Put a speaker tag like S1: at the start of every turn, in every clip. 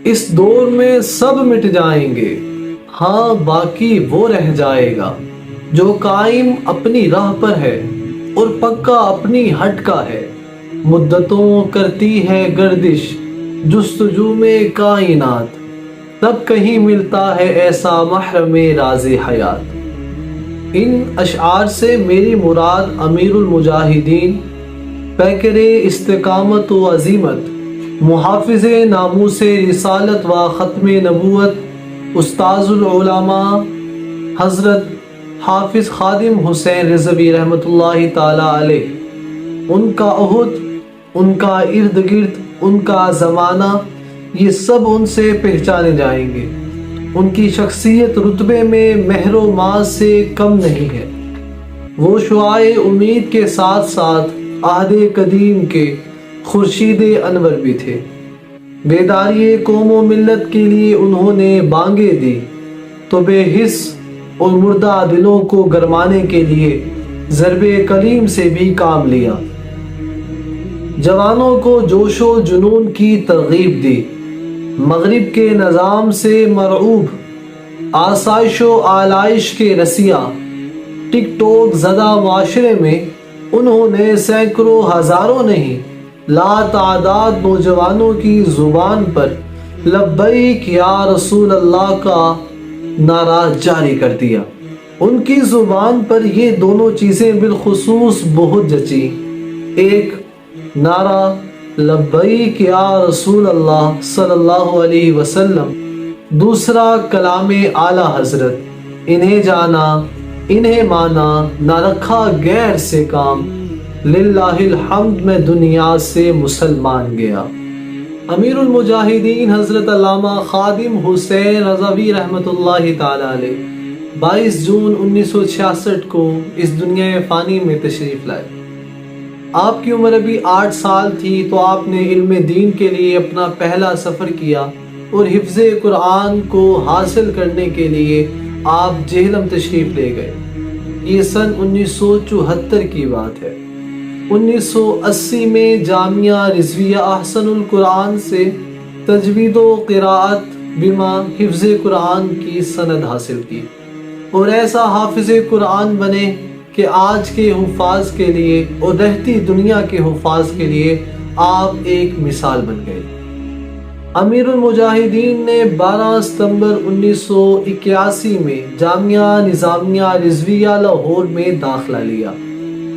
S1: اس دور میں سب مٹ جائیں گے، ہاں باقی وہ رہ جائے گا جو قائم اپنی راہ پر ہے اور پکا اپنی ہٹ کا ہے۔ مدتوں کرتی ہے گردش جستجو میں کائنات، تب کہیں ملتا ہے ایسا محرم راز حیات۔ ان اشعار سے میری مراد امیر المجاہدین، پیکر استقامت و عزیمت، محافظ ناموس رسالت و ختم نبوت، استاذ العلماء حضرت حافظ خادم حسین رضوی رحمۃ اللہ تعالی علیہ، ان کا عہد، ان کا ارد گرد، ان کا زمانہ، یہ سب ان سے پہچانے جائیں گے۔ ان کی شخصیت رتبے میں مہر و ماز سے کم نہیں ہے۔ وہ شعاع امید کے ساتھ ساتھ عہد قدیم کے خورشید انور بھی تھے۔ بیداری قوم و ملت کے لیے انہوں نے بانگیں دی تو بے حس اور مردہ دلوں کو گرمانے کے لیے ضرب کلیم سے بھی کام لیا۔ جوانوں کو جوش و جنون کی ترغیب دی۔ مغرب کے نظام سے مرعوب، آسائش و آلائش کے رسیا، ٹک ٹوک زدہ معاشرے میں انہوں نے سینکڑوں ہزاروں نہیں، لا تعداد نوجوانوں کی زبان پر لبیک یا رسول اللہ کا نعرہ جاری کر دیا۔ ان کی زبان پر یہ دونوں چیزیں بالخصوص بہت جچی، ایک نعرہ لبیک یا رسول اللہ صلی اللہ علیہ وسلم، دوسرا کلام اعلیٰ حضرت، انہیں جانا انہیں مانا، نہ رکھا غیر سے کام، للہ الحمد میں دنیا سے مسلمان گیا۔ امیر المجاہدین حضرت علامہ خادم حسین رضوی رحمۃ اللہ تعالی علیہ 22 جون 1966 کو اس دنیا فانی میں تشریف لائے۔ آپ کی عمر ابھی 8 سال تھی تو آپ نے علم دین کے لیے اپنا پہلا سفر کیا اور حفظ قرآن کو حاصل کرنے کے لیے آپ جہلم تشریف لے گئے۔ یہ سن 1974 کی بات ہے۔ 1980 میں جامعہ رضویہ احسن القرآن سے تجوید و قراءت بما حفظ قرآن کی سند حاصل کی اور ایسا حافظ قرآن بنے کہ آج کے حفاظ کے لیے اور رہتی دنیا کے حفاظ کے لیے آپ ایک مثال بن گئے۔ امیر المجاہدین نے 12 ستمبر 1981 میں جامعہ نظامیہ رضویہ لاہور میں داخلہ لیا۔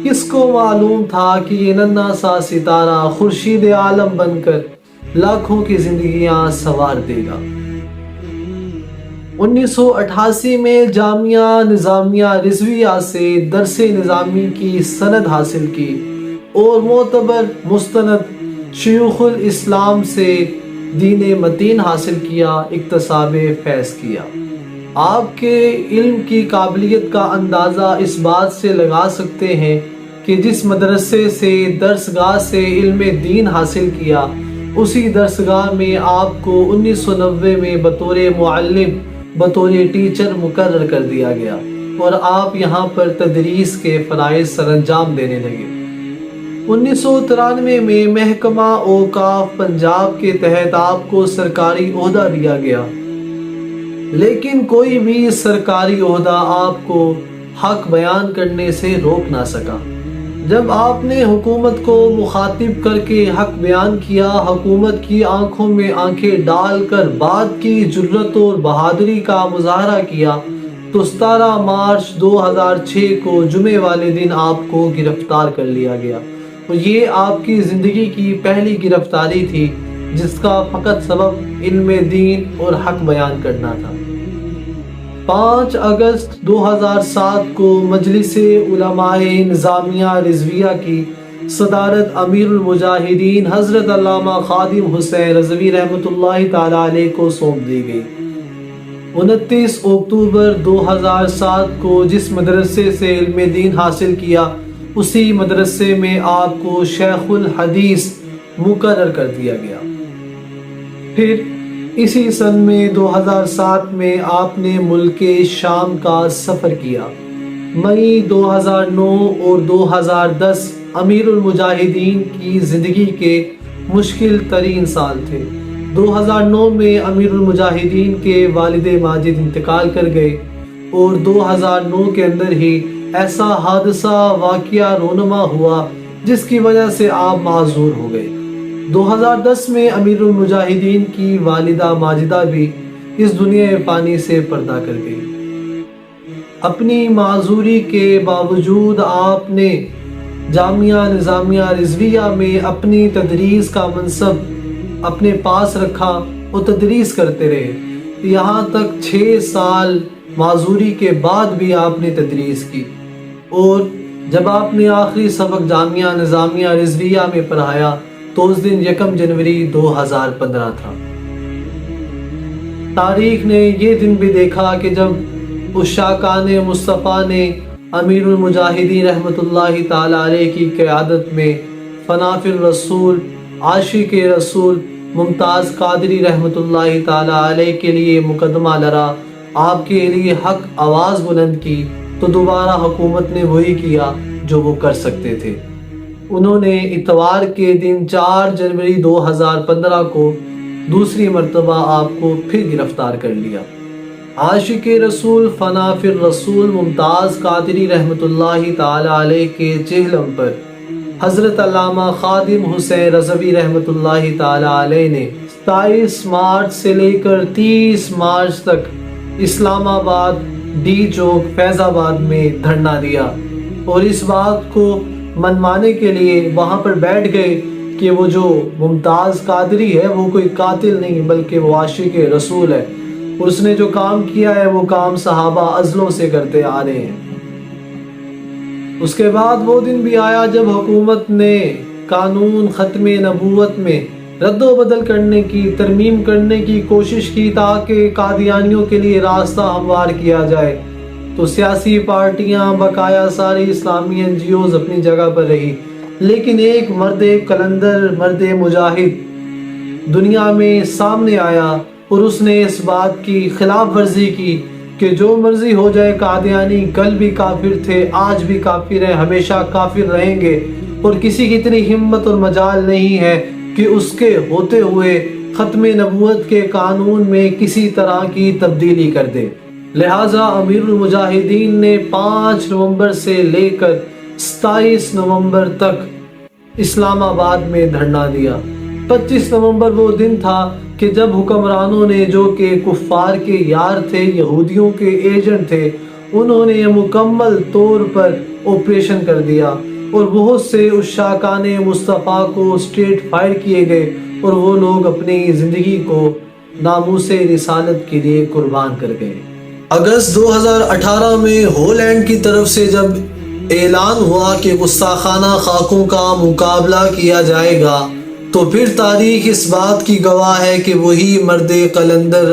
S1: کس کو معلوم تھا کہ یہ ننھا سا ستارہ خورشید عالم بن کر لاکھوں کی زندگیاں سنوار دے گا۔ 1988 میں جامعہ نظامیہ رضویہ سے درس نظامی کی سند حاصل کی اور معتبر مستند شیوخ الاسلام سے دین متین حاصل کیا، اکتساب فیض کیا۔ آپ کے علم کی قابلیت کا اندازہ اس بات سے لگا سکتے ہیں کہ جس مدرسے سے درسگاہ سے علم دین حاصل کیا، اسی درسگاہ میں آپ کو 1990 میں بطور معلم، بطور ٹیچر مقرر کر دیا گیا اور آپ یہاں پر تدریس کے فرائض سر انجام دینے لگے۔ 1993 میں محکمہ اوقاف پنجاب کے تحت آپ کو سرکاری عہدہ دیا گیا، لیکن کوئی بھی سرکاری عہدہ آپ کو حق بیان کرنے سے روک نہ سکا۔ جب آپ نے حکومت کو مخاطب کر کے حق بیان کیا، حکومت کی آنکھوں میں آنکھیں ڈال کر بات کی جرأت اور بہادری کا مظاہرہ کیا تو 17 مارچ 2006 کو جمعے والے دن آپ کو گرفتار کر لیا گیا اور یہ آپ کی زندگی کی پہلی گرفتاری تھی جس کا فقط سبب علم دین اور حق بیان کرنا تھا۔ 5 اگست 2007 کو مجلس علماء نظامیہ رضویہ کی صدارت امیر المجاہدین حضرت علامہ خادم حسین رضوی رحمۃ اللہ تعالی علیہ کو سونپ دی گئی۔ 29 اکتوبر 2007 کو جس مدرسے سے علم دین حاصل کیا، اسی مدرسے میں آپ کو شیخ الحدیث مقرر کر دیا گیا۔ پھر اسی سن میں 2007 میں آپ نے ملک شام کا سفر کیا۔ مئی 2009 اور 2010 امیر المجاہدین کی زندگی کے مشکل ترین سال تھے۔ 2009 میں امیر المجاہدین کے والد ماجد انتقال کر گئے اور 2009 کے اندر ہی ایسا حادثہ واقعہ رونما ہوا جس کی وجہ سے آپ معذور ہو گئے۔ 2010 میں امیر المجاہدین کی والدہ ماجدہ بھی اس دنیا فانی سے پردہ کر گئی۔ اپنی معذوری کے باوجود آپ نے جامعہ نظامیہ رضویہ میں اپنی تدریس کا منصب اپنے پاس رکھا اور تدریس کرتے رہے، یہاں تک 6 سال معذوری کے بعد بھی آپ نے تدریس کی، اور جب آپ نے آخری سبق جامعہ نظامیہ رضویہ میں پڑھایا تو اس دن 1 جنوری 2015 تھا۔ تاریخ نے یہ دن بھی دیکھا کہ جب عشاقان مصطفیٰ نے امیر المجاہدین رحمۃ اللہ تعالی علیہ کی قیادت میں فناف الرسول عاشق رسول ممتاز قادری رحمۃ اللہ تعالی علیہ کے لیے مقدمہ لڑا، آپ کے لیے حق آواز بلند کی، تو دوبارہ حکومت نے وہی کیا جو وہ کر سکتے تھے۔ انہوں نے اتوار کے دن 4 جنوری 2015 کو دوسری مرتبہ آپ کو پھر گرفتار کر لیا۔ عاشق رسول فناف الرسول ممتاز قادری رحمۃ اللہ تعالی علیہ کے چہلم پر حضرت علامہ خادم حسین رضوی رحمۃ اللہ تعالی علیہ نے 27 مارچ سے لے کر 30 مارچ تک اسلام آباد ڈی چوک فیض آباد میں دھرنا دیا، اور اس بات کو منوانے کے لیے وہاں پر بیٹھ گئے کہ وہ جو ممتاز قادری ہے وہ کوئی قاتل نہیں بلکہ وہ عاشق رسول ہے، اور اس نے جو کام کیا ہے وہ کام صحابہ ازلوں سے کرتے آ رہے ہیں۔ اس کے بعد وہ دن بھی آیا جب حکومت نے قانون ختم نبوت میں رد و بدل کرنے کی، ترمیم کرنے کی کوشش کی تاکہ قادیانیوں کے لیے راستہ ہموار کیا جائے، تو سیاسی پارٹیاں بقایا ساری اسلامی NGOs اپنی جگہ پر رہی، لیکن ایک مرد قلندر، مرد مجاہد دنیا میں سامنے آیا اور اس نے اس بات کی خلاف ورزی کی کہ جو مرضی ہو جائے، قادیانی کل بھی کافر تھے، آج بھی کافر ہیں، ہمیشہ کافر رہیں گے، اور کسی کی اتنی ہمت اور مجال نہیں ہے کہ اس کے ہوتے ہوئے ختم نبوت کے قانون میں کسی طرح کی تبدیلی کر دے۔ لہٰذا امیر المجاہدین نے 5 نومبر سے لے کر 27 نومبر تک اسلام آباد میں دھرنا دیا۔ 25 نومبر وہ دن تھا کہ جب حکمرانوں نے، جو کہ کفار کے یار تھے، یہودیوں کے ایجنٹ تھے، انہوں نے مکمل طور پر آپریشن کر دیا اور بہت سے عشاقان مصطفیٰ کو اسٹریٹ فائر کیے گئے، اور وہ لوگ اپنی زندگی کو ناموس رسالت کے لیے قربان کر گئے۔ اگست 2018 میں ہولینڈ کی طرف سے جب اعلان ہوا کہ گستاخانہ خاکوں کا مقابلہ کیا جائے گا، تو پھر تاریخ اس بات کی گواہ ہے کہ وہی مرد قلندر،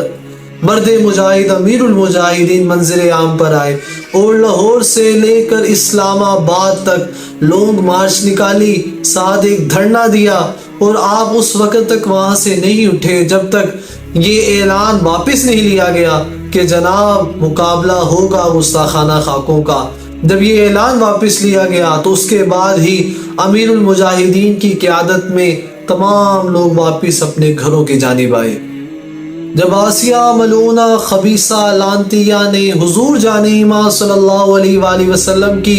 S1: مرد مجاہد امیر المجاہدین منظر عام پر آئے، اور لاہور سے لے کر اسلام آباد تک لانگ مارچ نکالی، ساتھ ایک دھرنا دیا، اور آپ اس وقت تک وہاں سے نہیں اٹھے جب تک یہ اعلان واپس نہیں لیا گیا کہ جناب مقابلہ ہوگا گستاخانہ خاکوں کا۔ جب یہ اعلان واپس لیا گیا تو اس کے بعد ہی امیر المجاہدین کی قیادت میں تمام لوگ واپس اپنے گھروں کی جانب آئے۔ جب آسیہ ملعونہ خبیثہ لعنتیہ نے حضور جان ایماں صلی اللہ علیہ وآلہ وسلم کی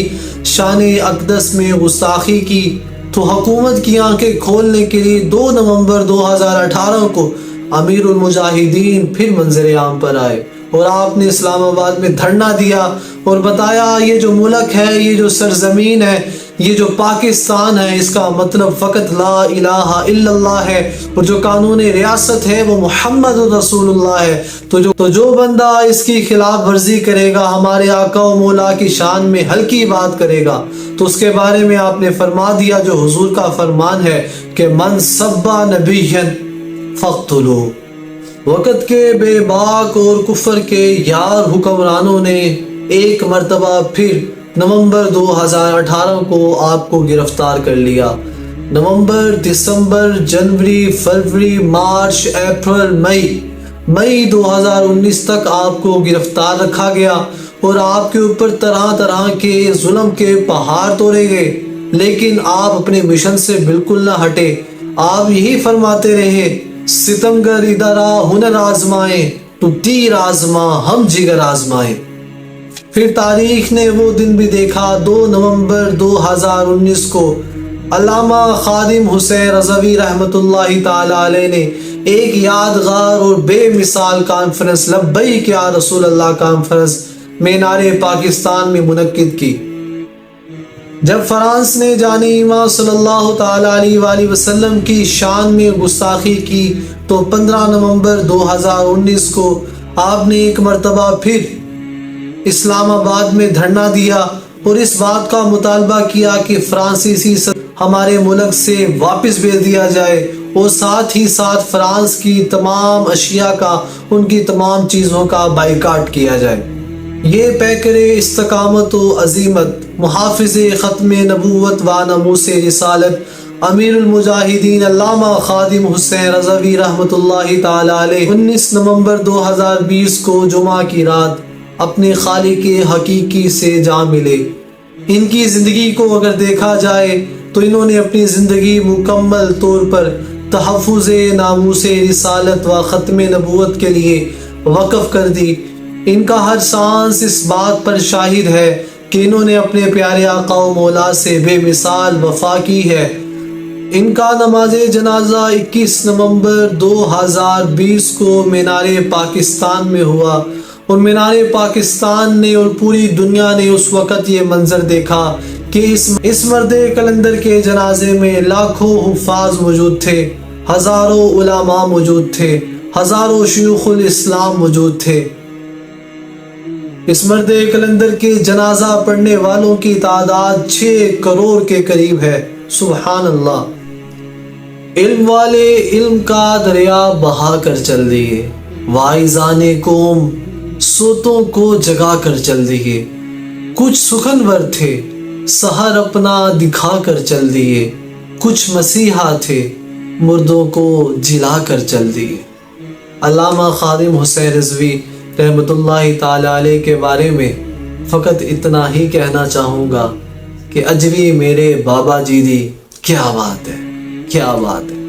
S1: شان اقدس میں گستاخی کی، تو حکومت کی آنکھیں کھولنے کے لیے 2 نومبر 2018 کو امیر المجاہدین پھر منظر عام پر آئے، اور آپ نے اسلام آباد میں دھرنا دیا اور بتایا یہ جو ملک ہے، یہ جو سرزمین ہے، یہ جو پاکستان ہے، اس کا مطلب فقط لا الہ الا اللہ ہے، اور جو قانون ریاست ہے وہ محمد رسول اللہ ہے۔ تو جو بندہ اس کی خلاف ورزی کرے گا، ہمارے آقا و مولا کی شان میں ہلکی بات کرے گا، تو اس کے بارے میں آپ نے فرما دیا جو حضور کا فرمان ہے کہ من سبا نبیا فاقتلوہ۔ وقت کے بے باک اور کفر کے یار حکمرانوں نے ایک مرتبہ پھر نومبر 2018 کو آپ کو گرفتار کر لیا۔ نومبر، دسمبر، جنوری، فروری، مارچ، اپریل، مئی 2019 تک آپ کو گرفتار رکھا گیا، اور آپ کے اوپر طرح طرح کے ظلم کے پہاڑ توڑے گئے، لیکن آپ اپنے مشن سے بالکل نہ ہٹے۔ آپ یہی فرماتے رہے ستمگر ادھر آ ہنر آزمائیں، تو تیر آزما ہم جگر آزمائیں۔ پھر تاریخ نے وہ دن بھی دیکھا 2 نومبر 2019 کو علامہ خادم حسین رضوی رحمۃ اللہ تعالی علیہ نے ایک یادگار اور بے مثال کانفرنس لبیک یا رسول اللہ کانفرنس مینار پاکستان میں منعقد کی۔ جب فرانس نے جان امام صلی اللہ تعالی علیہ وآلہ وسلم کی شان میں گستاخی کی تو 15 نومبر 2019 کو آپ نے ایک مرتبہ پھر اسلام آباد میں دھرنا دیا اور اس بات کا مطالبہ کیا کہ فرانسیسی ہمارے ملک سے واپس بھیج دیا جائے اور ساتھ ہی ساتھ فرانس کی تمام اشیاء کا، ان کی تمام چیزوں کا بائیکاٹ کیا جائے۔ یہ پیکر استقامت و عزیمت، محافظ ختم نبوت و ناموس رسالت، امیر المجاہدین علامہ خادم حسین رضوی رحمۃ اللہ تعالی علیہ 19 نومبر 2020 کو جمعہ کی رات اپنے خالق حقیقی سے جا ملے۔ ان کی زندگی کو اگر دیکھا جائے تو انہوں نے اپنی زندگی مکمل طور پر تحفظ ناموس رسالت و ختم نبوت کے لیے وقف کر دی۔ ان کا ہر سانس اس بات پر شاہد ہے کہ انہوں نے اپنے پیارے آقا و مولا سے بے مثال وفا کی ہے۔ ان کا نماز جنازہ 21 نومبر 2020 کو مینار پاکستان میں ہوا اور مینار پاکستان نے اور پوری دنیا نے اس وقت یہ منظر دیکھا کہ اس مرد کلندر کے جنازے میں لاکھوں حفاظ موجود تھے، ہزاروں علماء موجود تھے، ہزاروں شیوخ الاسلام موجود تھے۔ اس مرد کلندر کے جنازہ پڑھنے والوں کی تعداد 6 کروڑ کے قریب ہے۔ سبحان اللہ۔ علم والے علم کا دریا بہا کر چل دیے، واعظان قوم سوتوں کو جگا کر چل دیے، کچھ سخنور تھے سحر اپنا دکھا کر چل دیے، کچھ مسیحا تھے مردوں کو جلا کر چل دیے۔ علامہ خادم حسین رضوی رحمۃ اللہ تعالی علیہ کے بارے میں فقط اتنا ہی کہنا چاہوں گا کہ اجوی میرے بابا جی دی، کیا بات ہے، کیا بات ہے۔